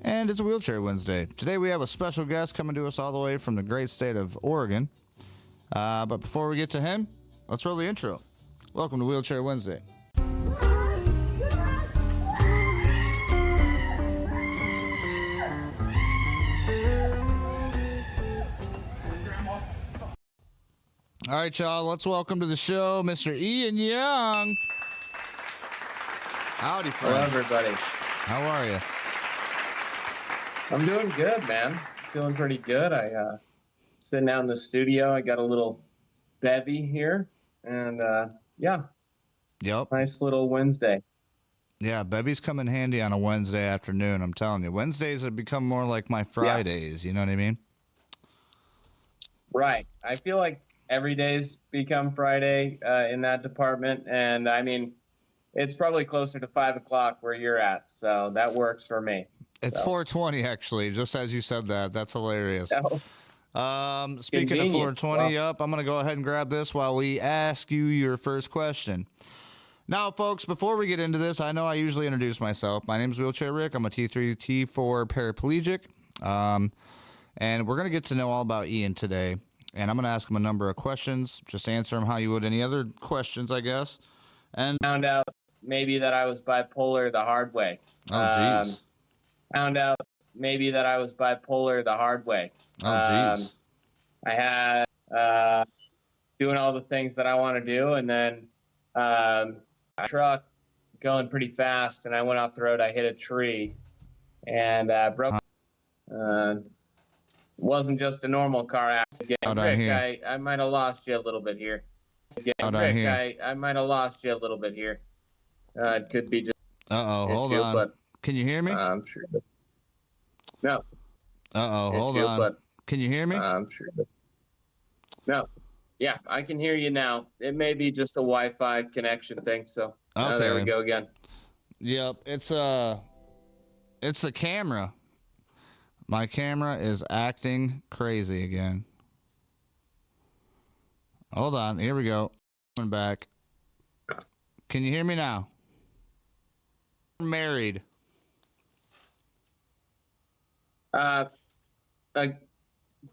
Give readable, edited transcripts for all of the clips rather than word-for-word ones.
And it's Wheelchair Wednesday. Today we have a special guest coming to us all the way from the great state of Oregon. But before we get to him, let's roll the intro. Welcome to Wheelchair Wednesday. All right, y'all, let's welcome to the show Mr. Ian Young. Howdy, friend. Hello, everybody. How are you? I'm doing good, man. Feeling pretty good. Sitting out in the studio. I got a little bevy here, and yeah. Yep. Nice little Wednesday. Yeah, bevy's come in handy on a Wednesday afternoon, I'm telling you. Wednesdays have become more like my Fridays, You know what I mean? Right. I feel like every day's become Friday in that department, and I mean, it's probably closer to 5 o'clock where you're at, so that works for me. It's 4:20, actually, just as you said that. That's hilarious. Oh. Speaking of 4:20, well, I'm going to go ahead and grab this while we ask you your first question. Now, folks, before we get into this, I know I usually introduce myself. My name is Wheelchair Rick. I'm a T3, T4 paraplegic, and we're going to get to know all about Ian today, and I'm going to ask him a number of questions. Just answer them how you would any other questions, I guess. And found out maybe that I was bipolar the hard way. Oh, jeez. Found out maybe that I was bipolar the hard way. Oh, jeez. I had doing all the things that I want to do, and then a truck going pretty fast, and I went off the road. I hit a tree and broke. Wasn't just a normal car accident. Rick, I might have lost you a little bit here. Rick, I might have lost you a little bit here. It could be just. Hold on. But, can you hear me? I'm sure. No. Hold on. But, can you hear me? I'm sure. No. Yeah, I can hear you now. It may be just a Wi-Fi connection thing. So there we go again. Yep, it's the camera. My camera is acting crazy again. Hold on. Here we go. Coming back. Can you hear me now? Married.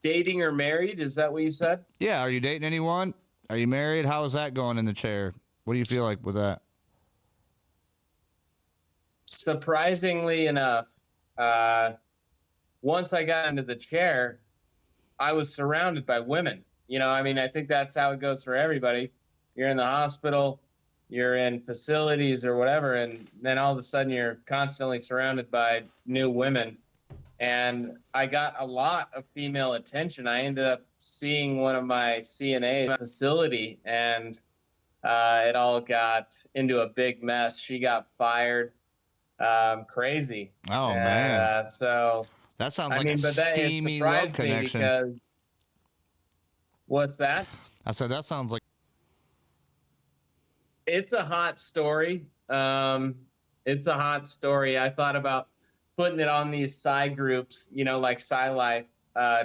Dating or married? Is that what you said? Yeah. Are you dating anyone? Are you married? How is that going in the chair? What do you feel like with that? Surprisingly enough, once I got into the chair, I was surrounded by women. You know, I mean, I think that's how it goes for everybody. You're in the hospital, you're in facilities or whatever, and then all of a sudden you're constantly surrounded by new women. And I got a lot of female attention. I ended up seeing one of my CNAs in the facility, and it all got into a big mess. She got fired. Crazy. Oh, man. So that sounds like a steamy love connection. Because what's that? I said that sounds like. It's a hot story. It's a hot story. I thought about putting it on these side groups, you know, like SciLife,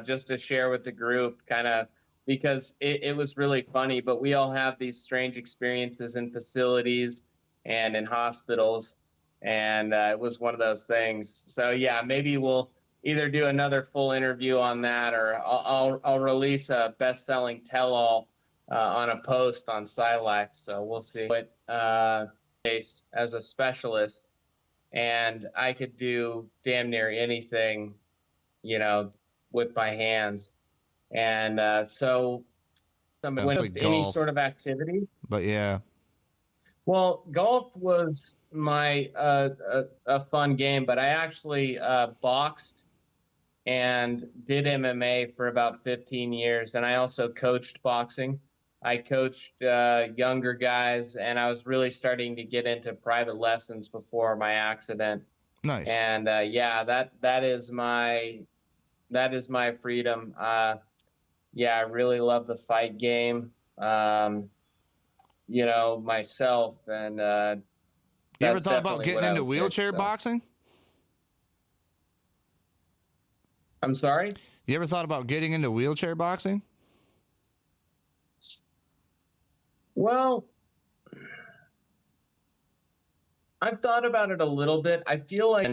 just to share with the group, kind of, because it was really funny. But we all have these strange experiences in facilities and in hospitals, and it was one of those things. So yeah, maybe we'll either do another full interview on that, or I'll release a best-selling tell-all on a post on SciLife. So we'll see. But as a specialist, and I could do damn near anything, you know, with my hands. And so with any sort of activity. But yeah. Well, golf was my a fun game, but I actually boxed and did MMA for about 15 years, and I also coached boxing. I coached younger guys, and I was really starting to get into private lessons before my accident. Nice. And yeah, that is my freedom. Yeah, I really love the fight game. You know, myself, and you ever thought about getting into wheelchair boxing? I'm sorry? You ever thought about getting into wheelchair boxing? Well, I've thought about it a little bit. I feel like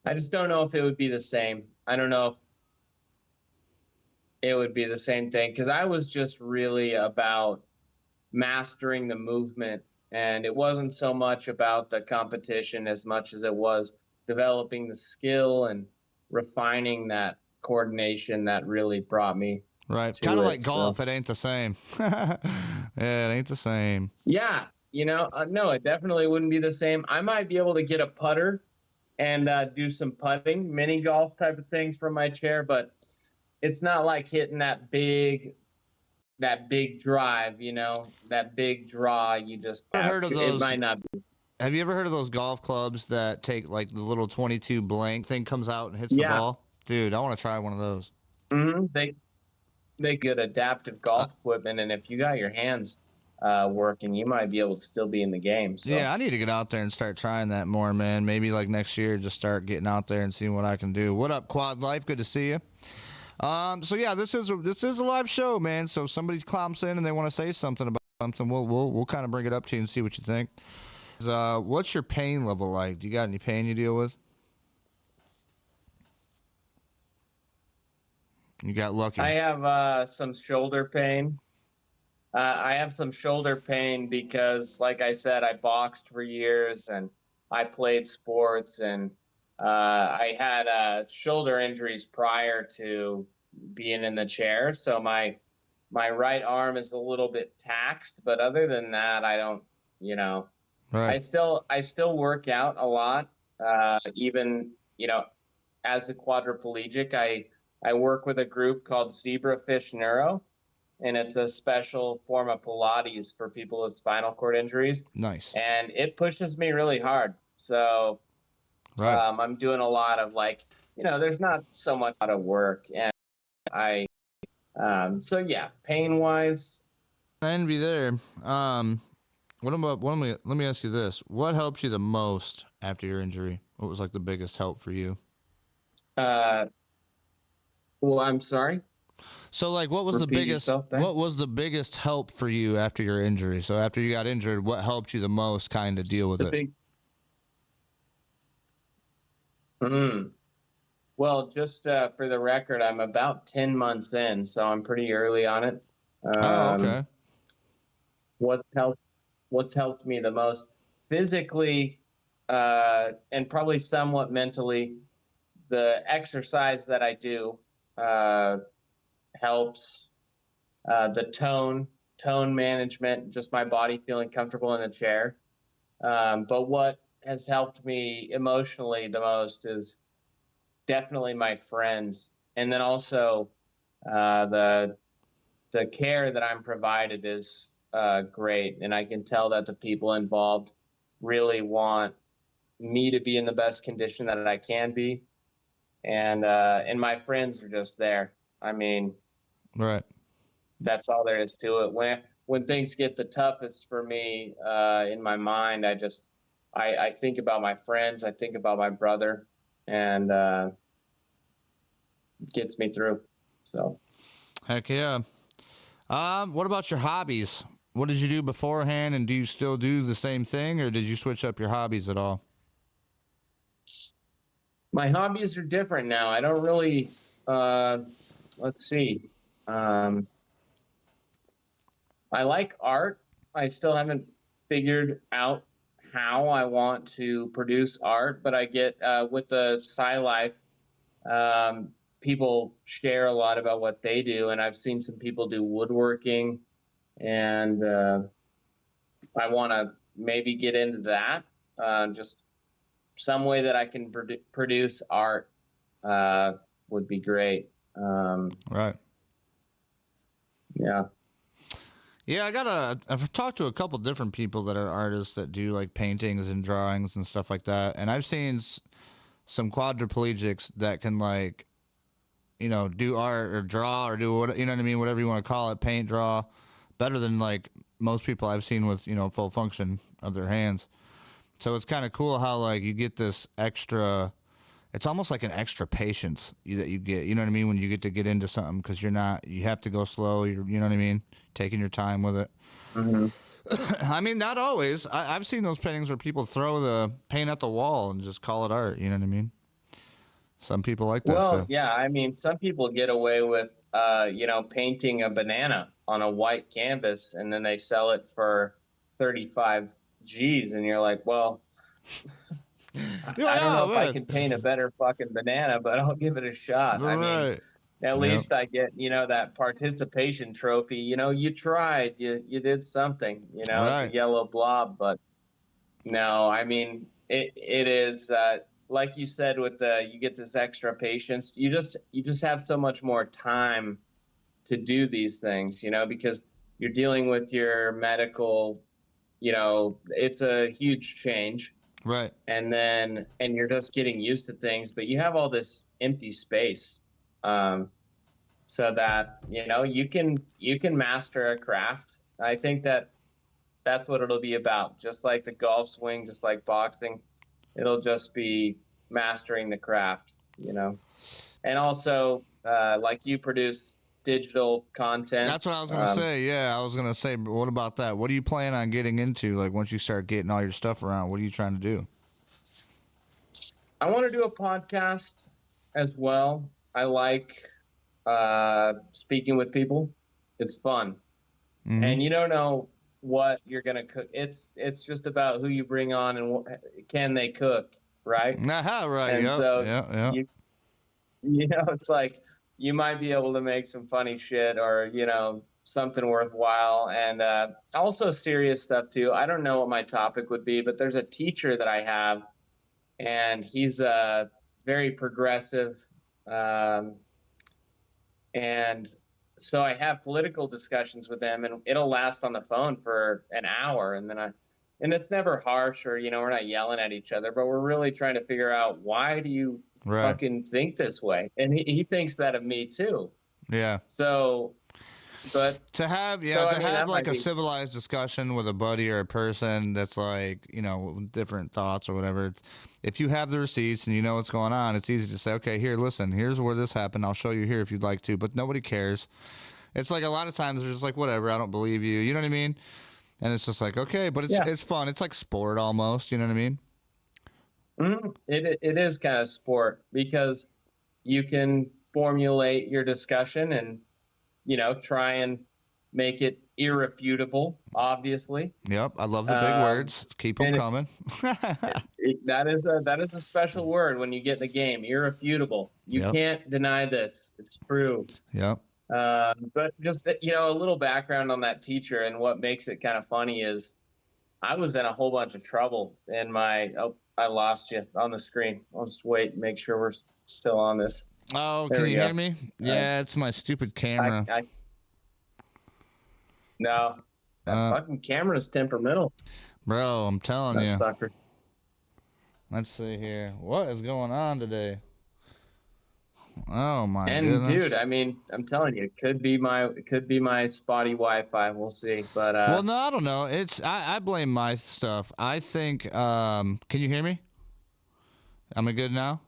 I just don't know if it would be the same. I don't know if it would be the same thing because I was just really about mastering the movement, and it wasn't so much about the competition as much as it was developing the skill and refining that coordination that really brought me Right. Kind to of like it. golf. So It ain't the same. Yeah, it ain't the same. yeah, no, it definitely wouldn't be the same. I might be able to get a putter and do some putting, mini golf type of things from my chair, but it's not like hitting that big drive, that big draw you just Ever heard of capture. It those? might not be. Have you ever heard of those golf clubs that take like the little 22 blank thing comes out and hits the Yeah. ball? Dude, I want to try one of those. They get adaptive golf equipment, and if you got your hands working, you might be able to still be in the game. So Yeah, I need to get out there and start trying that more, man. Maybe like next year, just start getting out there and seeing what I can do. What up, Quad Life? Good to see you. So yeah, this is a live show, man. So if somebody clowns in and they want to say something about something, we'll kind of bring it up to you and see what you think. What's your pain level like? Do you got any pain you deal with? You got lucky. I have some shoulder pain. I have some shoulder pain because, like I said, I boxed for years and I played sports, and I had shoulder injuries prior to being in the chair. So my right arm is a little bit taxed, but other than that, I don't, Right. I still work out a lot. Even, as a quadriplegic, I work with a group called Zebrafish Neuro, and it's a special form of Pilates for people with spinal cord injuries. Nice. And it pushes me really hard. So Right. I'm doing a lot of there's not so much out of work, and so yeah, pain wise. Envy there. Let me ask you this: what helped you the most after your injury? What was like the biggest help for you? Well, I'm sorry. So like, what was Repeat yourself there. what was the biggest help for you after your injury? So after you got injured, what helped you the most kind of deal with it? Well, just for the record, I'm about 10 months in, so I'm pretty early on it. Oh, okay. What's helped me the most physically, and probably somewhat mentally, the exercise that I do helps. The tone management, just my body feeling comfortable in the chair. But what has helped me emotionally the most is definitely my friends, and then also the care that I'm provided is great, and I can tell that the people involved really want me to be in the best condition that I can be, and my friends are just there. I mean, Right. that's all there is to it. When things get the toughest for me in my mind, I think about my friends, I think about my brother, and it gets me through. So Heck yeah. What about your hobbies? What did you do beforehand, and do you still do the same thing, or did you switch up your hobbies at all? my hobbies are different now. I don't really, let's see. I like art. I still haven't figured out how I want to produce art, but I get with the Sci Life, people share a lot about what they do, and I've seen some people do woodworking, and I want to maybe get into that. Just some way that I can produce art would be great. Right. Yeah. Yeah, I've talked to a couple different people that are artists that do like paintings and drawings and stuff like that. And I've seen some quadriplegics that can like, do art or draw or do what, you know what I mean? Whatever you want to call it, paint, draw, better than like most people I've seen with, full function of their hands. So it's kind of cool how like you get this extra, it's almost like an extra patience that you get, you know what I mean? When you get into something, because you have to go slow, you know what I mean? Taking your time with it. Mm-hmm. I mean, not always. I've seen those paintings where people throw the paint at the wall and just call it art, you know what I mean? Some people like that Well, stuff. yeah, I mean, some people get away with, painting a banana on a white canvas and then they sell it for 35 G's. And you're like, well, You're like, I don't know oh if I man, can paint a better fucking banana, but I'll give it a shot. I mean, right? at Yep. least I get, that participation trophy. You tried, you did something, it's a Right. yellow blob, but no, I mean, it is, like you said, with you get this extra patience. You just have so much more time to do these things, because you're dealing with your medical, it's a huge change. Right. And you're just getting used to things, but you have all this empty space, um, so that, you can master a craft. I think that's what it'll be about. Just like the golf swing, just like boxing, it'll just be mastering the craft, and also, like you produce digital content. That's what I was gonna say. Yeah, I was gonna say. But what about that? What do you plan on getting into? Like once you start getting all your stuff around, what are you trying to do? I want to do a podcast as well. I like speaking with people. It's fun, Mm-hmm. and you don't know what you're gonna cook. It's just about who you bring on and can they cook, right? Aha, right. And Yep. so Yep. Yep. it's like you might be able to make some funny shit, or something worthwhile, and also serious stuff too. I don't know what my topic would be, but there's a teacher that I have, and he's very progressive, um, and so I have political discussions with him, and it'll last on the phone for an hour, and it's never harsh, or we're not yelling at each other, but we're really trying to figure out, why do you Right. fucking think this way? And he thinks that of me too. Yeah. So, but To have so I to mean, have that like might a be, civilized discussion with a buddy or a person that's like different thoughts or whatever. It's if you have the receipts and you know what's going on, it's easy to say, okay, here, listen, here's where this happened. I'll show you here if you'd like to, but nobody cares. It's like a lot of times they're just like, whatever, I don't believe you. You know what I mean? And it's just like, okay, but it's yeah. it's fun. It's like sport almost. You know what I mean? It is kind of sport, because you can formulate your discussion and try and make it irrefutable, obviously. Yep. I love the big words. Keep them And coming. that is a special word when you get in the game. Irrefutable. You Yep. can't deny this. It's true. Yep. But just a little background on that teacher, and what makes it kind of funny is I was in a whole bunch of trouble in my. Oh, I lost you on the screen. I'll just wait and make sure we're still on this. Oh, There can we you go. hear me? Yeah, it's my stupid camera. No, that fucking camera is temperamental. Bro, I'm telling That you. sucker. Let's see here. What is going on today? Oh my And goodness. dude, I mean, I'm telling you, it could be my spotty Wi-Fi. We'll see. But Well, no, I don't know. I blame my stuff. I think can you hear me? Am I good now?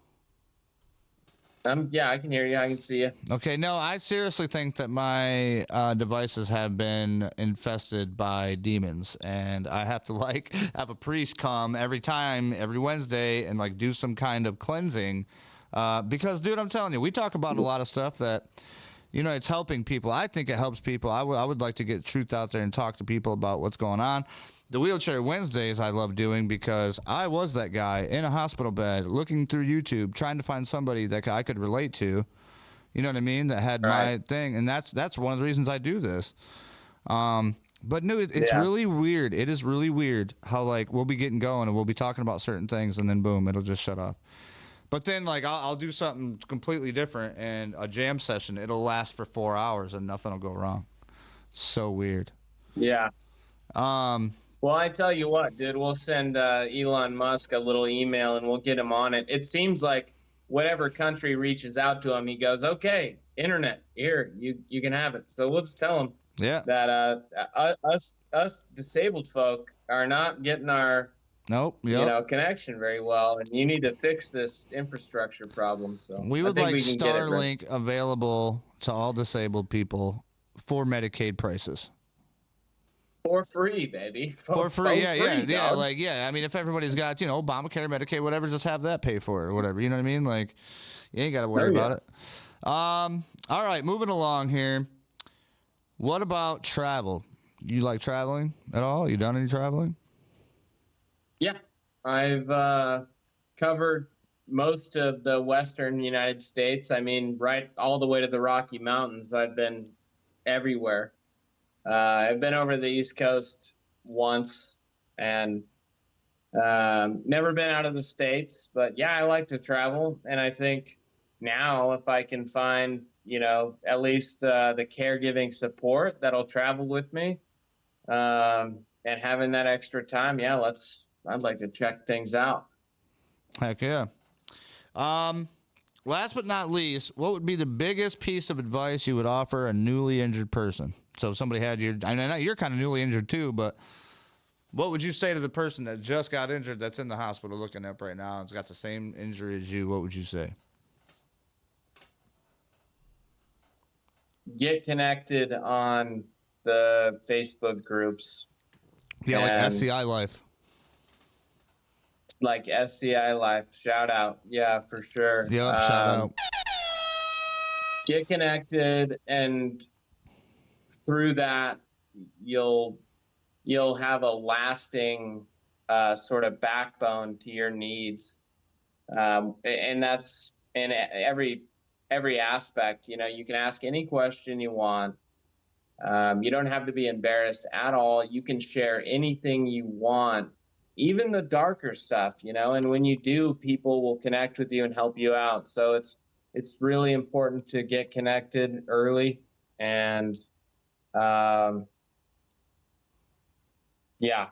yeah, I can hear you. I can see you. Okay, no, I seriously think that my devices have been infested by demons, and I have to like have a priest come every Wednesday, and like do some kind of cleansing. Because, dude, I'm telling you, we talk about a lot of stuff that, it's helping people. I think it helps people. I would like to get truth out there and talk to people about what's going on. The Wheelchair Wednesdays I love doing because I was that guy in a hospital bed looking through YouTube trying to find somebody that I could relate to. You know what I mean? That had my thing, and that's one of the reasons I do this. But no, it's really weird. It is really weird how like we'll be getting going and we'll be talking about certain things, and then boom, it'll just shut off. But then, like, I'll do something completely different, and a jam session, it'll last for 4 hours, and nothing will go wrong. So weird. Yeah. Well, I tell you what, dude, we'll send Elon Musk a little email, and we'll get him on it. It seems like whatever country reaches out to him, he goes, okay, internet, here, you can have it. So we'll just tell him that us disabled folk are not getting our connection very well, and you need to fix this infrastructure problem. So we would like Starlink available to all disabled people for Medicaid prices. For free, baby. For free, yeah, dog. like, yeah. I mean, if everybody's got, Obamacare, Medicaid, whatever, just have that pay for it or whatever. You know what I mean? Like, you ain't got to worry about it. All right, moving along here. What about travel? You like traveling at all? You done any traveling? Yeah, I've covered most of the Western United States. I mean, right all the way to the Rocky Mountains. I've been everywhere. I've been over the East Coast once and never been out of the States. But yeah, I like to travel. And I think now if I can find, at least the caregiving support that'll travel with me and having that extra time, yeah, I'd like to check things out. Heck yeah. Last but not least, what would be the biggest piece of advice you would offer a newly injured person? So if somebody had you, I know you're kind of newly injured too, but what would you say to the person that just got injured that's in the hospital looking up right now and's got the same injury as you? What would you say? Get connected on the Facebook groups. Yeah, like SCI Life. Like SCI Life. Shout out. Yeah, for sure. Yep, shout out. Get connected, and through that, you'll have a lasting sort of backbone to your needs. And that's in every aspect. You can ask any question you want. You don't have to be embarrassed at all. You can share anything you want, even the darker stuff, and when you do, people will connect with you and help you out. So it's really important to get connected early. And yeah,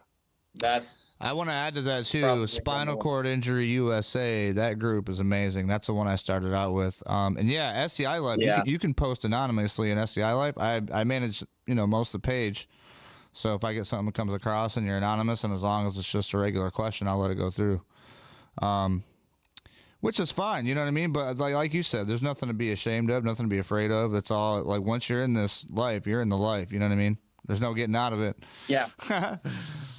I want to add to that too. Spinal Cord Injury USA, that group is amazing. That's the one I started out with. And yeah, SCI Life, you can post anonymously in SCI Life. I manage, most of the page. So if I get something that comes across and you're anonymous, and as long as it's just a regular question, I'll let it go through. Which is fine, you know what I mean? But like you said, there's nothing to be ashamed of, nothing to be afraid of. It's all like, once you're in this life, you're in the life. You know what I mean? There's no getting out of it. Yeah.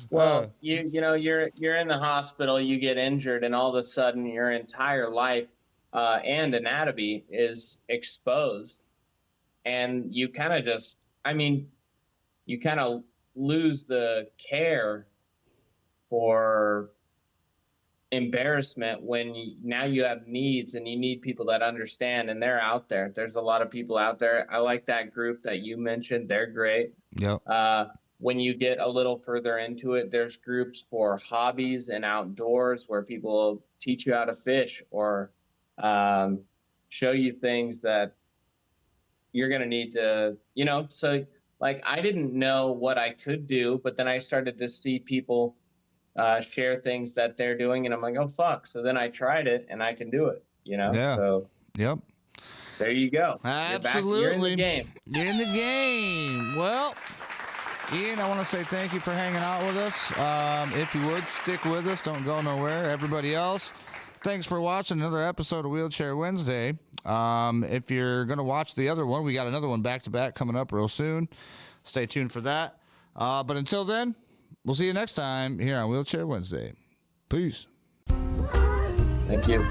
Well, you're in the hospital, you get injured, and all of a sudden your entire life and anatomy is exposed, and you kind of lose the care for embarrassment when now you have needs and you need people that understand, and they're out there. There's a lot of people out there. I like that group that you mentioned. They're great. Yep. When you get a little further into it, there's groups for hobbies and outdoors where people will teach you how to fish or show you things that you're going to need to, so like I didn't know what I could do, but then I started to see people share things that they're doing, and I'm like, oh, fuck. So then I tried it and I can do it, Yeah. So yep. There you go. Absolutely. You're in the game. You're in the game. Well, Ian, I want to say thank you for hanging out with us. If you would, stick with us. Don't go nowhere. Everybody else, thanks for watching another episode of Wheelchair Wednesday. If you're going to watch the other one, we got another one back-to-back coming up real soon. Stay tuned for that. But until then, we'll see you next time here on Wheelchair Wednesday. Peace. Thank you.